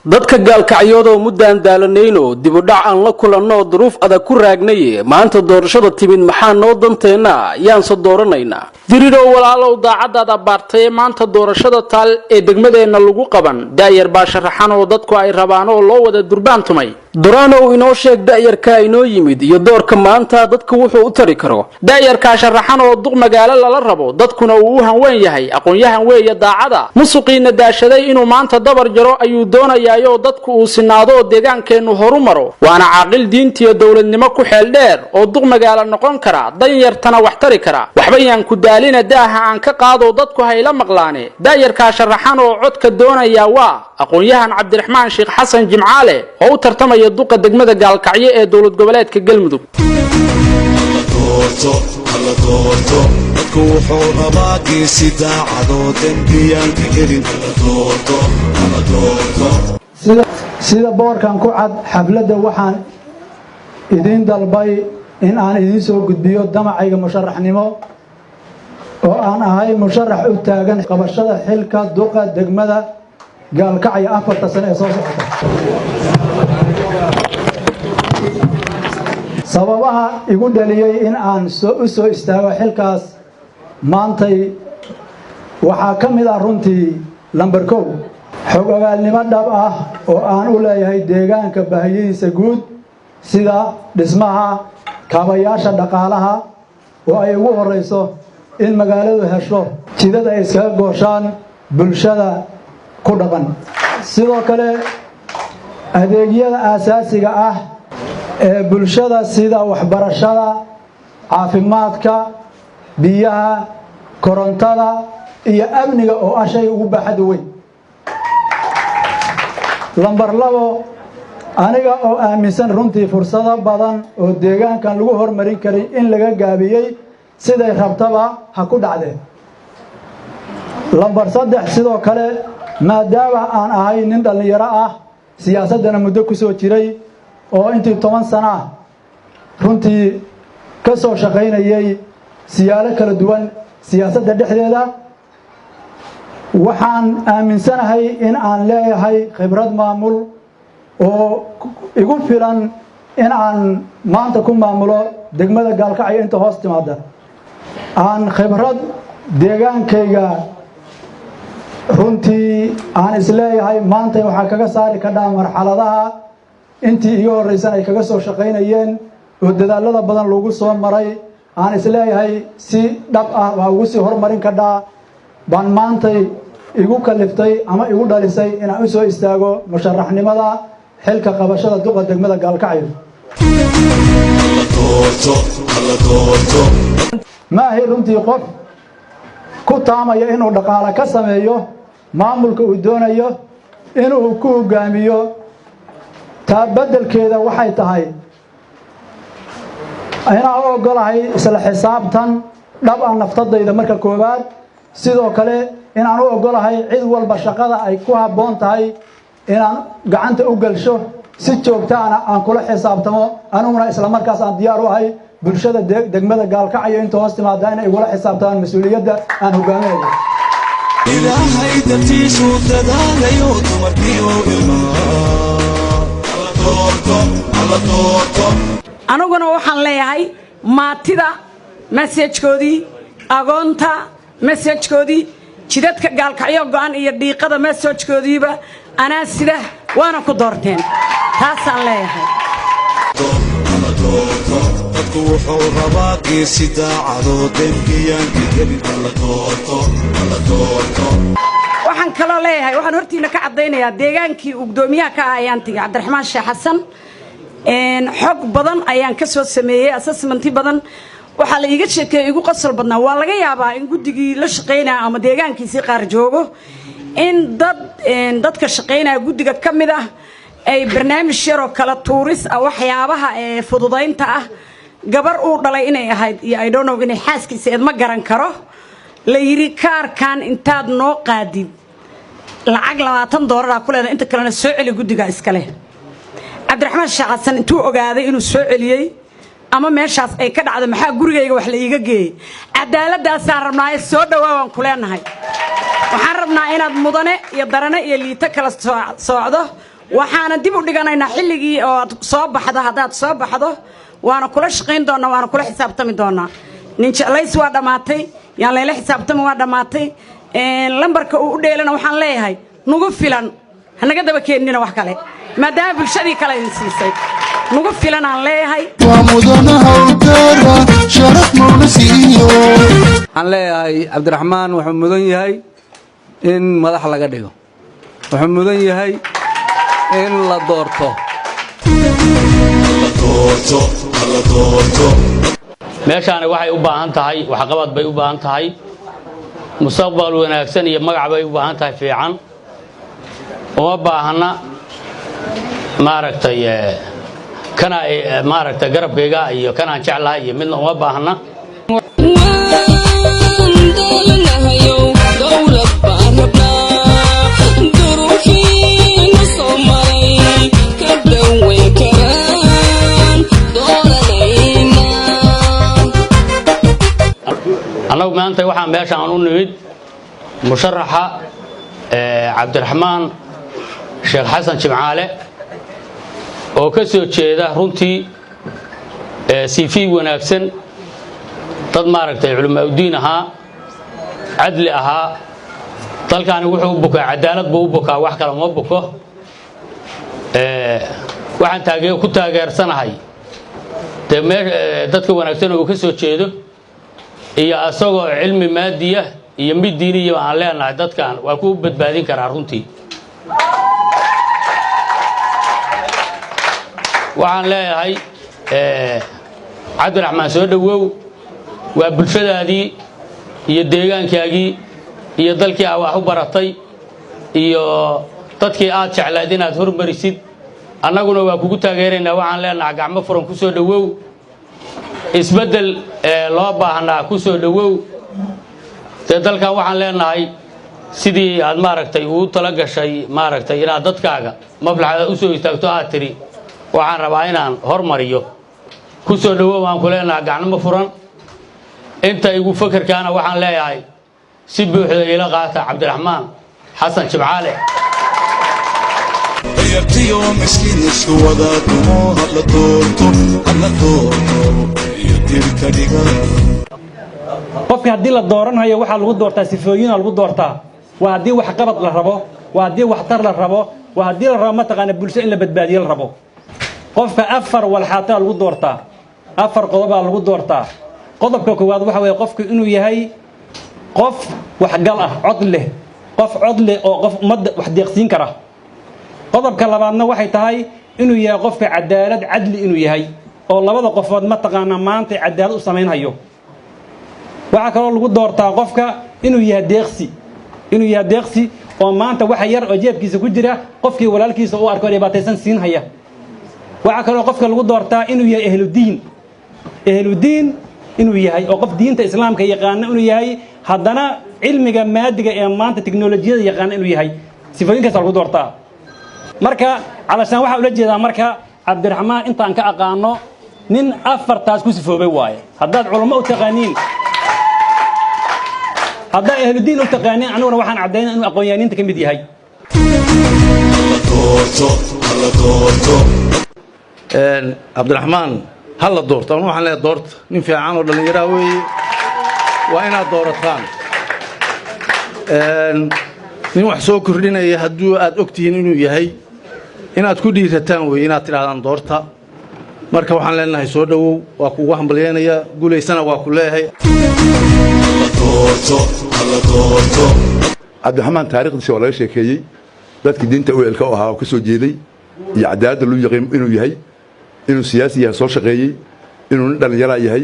dadka gaalkacyoodo muddaan daalanayno dib u dhac aan la kulanno duruuf adag ku raagnay maanta doorashada timid maxaa noo danteena yaan soo dooranaynaa diriiro walaalow daacadaada baartay maanta doorashada taal ee degmadeena lagu qaban daayar baa sharaxan oo dadku ay rabaan oo loo wada durbaan tumay duraanow inoo sheeg daayarka inoo yimid iyo doorka maanta dadku wuxuu u tari karo daayarka sharaxan oo duq magaalo lala rabo dadkuna uu u hanweyn yahay aqoon-yahan weeye daacada musuqiina daashaday inuu maanta dabar jaro ayuu doonayaa dadku uu sinaado deegaankeenu horumaro waana caaqil diintiyo dawladnimo ku xeel dheer oo duq magaalo noqon kara dan yartana wax tari kara waxba yaan ku daalina daaha aan ka qaado dadku hayla maqlaane daayarka sharaxan oo codka doonaya waa aqoon-yahan cabdiraxmaan sheekh xasan jimcaale oo u tartamaya duqa degmada gaalkacyo ee dowlad goboleedka galmudug sida boorkan ku cad xafladda waxaan idin dalbay in aan idin soo gudbiyo damacayga musharaxnimo oo aan ahay musharax u taagan qabashada xilka duqa degmada gaalkacyo 4 sano ee soo socota sababaha igu dhaliyay in aan u soo istaago xilkaas maantay waxaa ka mid ah runtii lambar 1 xog ogaalnimo dhab ah oo aan u leeyahay deegaanka baahiyadiisa guud sida dhismaha kaabayaasha dhaqaalaha oo ay ugu horeyso in magaaladu hesho jidada ay iskaga gooshaan bulshada ku dhaqan sidoo kale adeegyada aasaasiga ah ee bulshada sida waxbarashada caafimaadka biyaha korontada iyo amniga oo ah shay ugu baaxad weyn lambar 2 aniga oo aaminsan runtii fursado badan oo deegaankan lagu hormarin karay in laga gaabiyay siday rabtaba ha ku dhacdeen lambar 3 sidoo kale maadaama aan ahay nin dhalinyaro ah siyaasadana muddo ku soo jiray oo intii 10 sano runtii ka soo shaqaynayay siyaalo kala duwan siyaasadda dhexdeeda waxaan aaminsanahay in aan leeyahay khibrad maamul oo igu filan in aan maanta ku maamulo degmada gaalkacyo inta hoos timaada aan khibrad deegaankayga runtii aan isleeyahay maanta waxaa kaga saari kadhaa marxaladaha intii iga horeysan ay kaga soo shaqaynayeen oo dadaalada badan lagu soo maray aan isleeyahay si dhab ah waa ugu sii horumarin kadhaa baan maantay igu kaliftay ama igu dhalisay inaan u soo istaago musharaxnimada xilka qabashada duqa degmada gaalkacyo ma ahay runtii qof ku taamaya inuu dhaqaale ka sameeyo maamulka uu doonayo inuu ku hogaamiyo taa beddelkeeda waxay tahay inaan u ogolahay isla xisaabtan dhab ah naftadayda marka koowaad sidoo kale inaan u ogolahay cid walba shaqada ay ku habboon tahay inaan gacanta u galsho si joogtaana aan kula xisaabtamo aniguna isla markaas aan diyaar u ahay bulshada degmada gaalkacyo inta hoos timaada inay igula xisaabtamaan mas-uuliyadda aan hogaaminayo ilaahay dartiisu dadaalayo dumarkiyo aniguna waxaan leeyahay maatida message-koodii agoonta message-koodii jidadka gaalkacyo go'an iyo dhiiqada message-koodiiba anaa sida waana ku doorteen taasaan leeyahay dadku wuxuu rabaa geesi daacado dembiyaanka gelin la doorto waxaan kaloo leeyahay waxaan hortiina ka cadaynayaa deegaankii uu gudoomiyaha ka ayaan tagay cabdiraxmaan sheekh xasan xog badan ayaan ka soo sameeyay assessment badan waxa la iga sheekay igu qasal badnaa waa laga yaabaa in guddigii la shaqeynaa ama deegaankiisii qaar joogo in dadka shaqeynaa guddiga ka mid ah ay barnaamij yar oo kala tuuris ah waxyaabaha fududaynta ah gabar uu dhalay inay ahayd iyo I don't know inay xaaskiisa ma garan karo la yiri kaarkan intaad noo qaadid lacag $20 ku leedahay inta kalena soo celi guddiga iska leh cabdiraxmaan sheekh xasan intuu ogaaday inuu soo celiyay ama meeshaas ay ka dhacdo maxaa gurigayga wax la iiga geeyay cadaaladaas aan rabnaa soo dhawaawaan ku leenahay waxaan rabnaa inaad mudane iyo darane iyo liita kala socdo waxaana dib u dhiganaynaa xilligii oo soo baxdo haddaad soo baxdo waana kula shaqayn doonaa waana kula xisaabtami doonaa nin jeclays waa dhammaatay yaan layla xisaabtami waa dhammaatay lambarka uu u dheelana waxaan leeyahay nugu filan hanaga daba keenina wax kale maadaama bulshadii kale idin siisay nugu filan aan leeyahay waa mudana hawlgara sharaf muulasiiyo aan leeyahay cabdiraxmaan wuxuu mudan yahay in madax laga dhigo wuxuu mudan yahay in la doorto meeshaani waxay u baahan tahay waxqabad bay u baahan tahay mustaqbal wanaagsan iyo magac bay u baahan tahay fiican uma baahna maaragtay kana maaragtay garabkayga iyo kanaan jeclahay iyo midna uma baahna annagu maanta waxaan meeshaan u nimid musharaxa cabdiraxmaan sheekh xasan jimcaale oo ka soo jeeda runtii CV wanaagsan dad maaragtay culamaa udiin ahaa cadli ahaa dalkaani wuxuu u bukaa cadaalad buu u bukaa wax kale uma buko waxaan ku taageersanahay dadka wanaagsan oo ka soo jeedo iyo asagoo cilmi maadiya iyo mid diiniya aan leenahay dadkan waa ku badbaadin karaa runtii waxaan leeyahay cabdiraxmaan soo dhawow waa bulshadaadii iyo deegaankaagii iyo dalkii aad wax u baratay iyo dadkii aad jeclayd inaad hormarisid annaguna waa kugu taageeraynaa waxaan leenahay gacmo furan ku soo dhawow isbedel loo baahnaa ku soo dhawow dalkan waxaan leenahay sidii aad maaragtay uu tala gashay maaragtay inaad dadkaaga maslaxada u soo istaagto aad tiri waxaan rabaa inaan hormariyo ku soo dhawow aan ku leenahay gacmo furan inta igu fakarkaana waxaan leeyahay si buuxda ila qaata cabdiraxmaan xasan jimcaale yartiyo miskiin isku wada dumo hadla doorto iyo dirka dhiga qofka haddii la dooranayo waxaa lagu doortaa sifooyina lagu doortaa waa haddii wax qabad la rabo waa haddii waxtar la rabo waa haddii la rabo mataqaana bulsho in la badbaadiyo la rabo qofka afar walxaataa lagu doortaa afar qodobaa lagu doortaa qodobka koowaad waxa weeye qofku inuu yahay qof waxgal ah cod leh oo qof ummadda wax deeqsiin kara qodobka labaadna waxay tahay inuu yahay qofka cadaalad cadli inuu yahay oo labada qofood mataqaana maanta cadaalad u samaynhayo waxaa kaloo lagu doortaa qofka inuu yahay deeqsi oo maanta waxa yar oo jeebkiisa ku jira qofkii walaalkiisa u arko dhibaataysan siinhaya waxaa kaloo qofka lagu doortaa inuu yahay ehludiin inuu yahay oo qof diinta islaamka yaqaana inuu yahay haddana cilmiga maadiga ee maanta teknolojiyada yaqaana inuu yahay sifooyinkaas lagu doortaa marka calashaan waxaa ula jeedaa marka cabdiraxmaan intaan ka aqaano nin afartaas ku sifoobay waaye haddaad culamo u taqaaniin haddaa ehludiin u taqaaniin aniguna waxaan caddaynaa inuu aqoon-yahaniinta ka mid yahay cabdiraxmaan ha la doorto ama waxaan leeyahay doorta nin fiican oo dhallinyaraa weeye waa inaad doorataan nin wax soo kordhinaya hadduu aad og tihiin inuu yahay inaad ku dhiirataan weeye inaad tidhahdaan doorta marka waxaan leenahay soo dhowow waa kugu hambalyeynaya guulaysana waa ku leeyahay cabdiraxmaan taariikhdiisa waa laga sheekeeyey dadkii diinta weelka u ahaa oo ka soo jeeday iyo cadaaladda luu yaqiin inuu yahay inuu siyaasi yahay soo shaqeeyey inuu nin dhallinyaraa yahay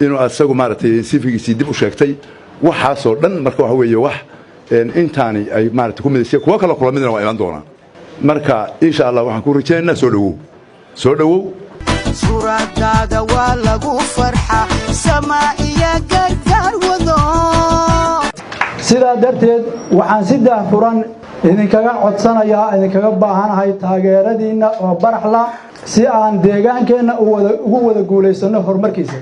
inuu asagu maaragtay sifigiisii dib u sheegtay waxaasoo dhan marka waxa weeye wax intaani ay maaragtay ku midaysay kuwa kale kula midna waa iman doonaa marka insha allah waxaan ku rajaynaynaa soo dhowow suuradaada waa lagu farxa samaa iyo gargaar wado sidaa darteed waxaan si daahfuran idinkaga codsanayaa idinkaga baahanahay taageeradiinna oo baraxla si aan deegaankeenna ugu wada guulaysanno horumarkiisa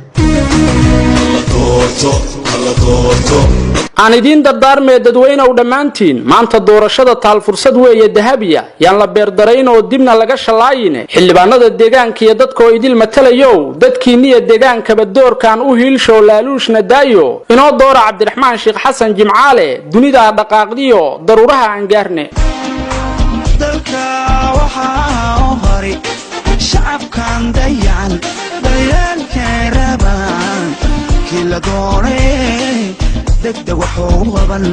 aan idiin dardaarmee dadweynow dhammaantiin maanta doorashada taal fursad weeye dahabiya yaan la beerdarayn oo dibna laga shallaayine xildhibaanada deegaanka iyo dadkoo idil matalayow dadkiinniya deegaankaba doorkaan u hiilshow laaluushna daayo inoo doora cabdiraxmaan sheekh xasan jimcaale dunidaa dhaqaaqdiyo daruuraha aan gaarne dalka waxaa u hori shacabkan dayacan dayaalkay rabaan kii la doonay degdeg wuxuu qaban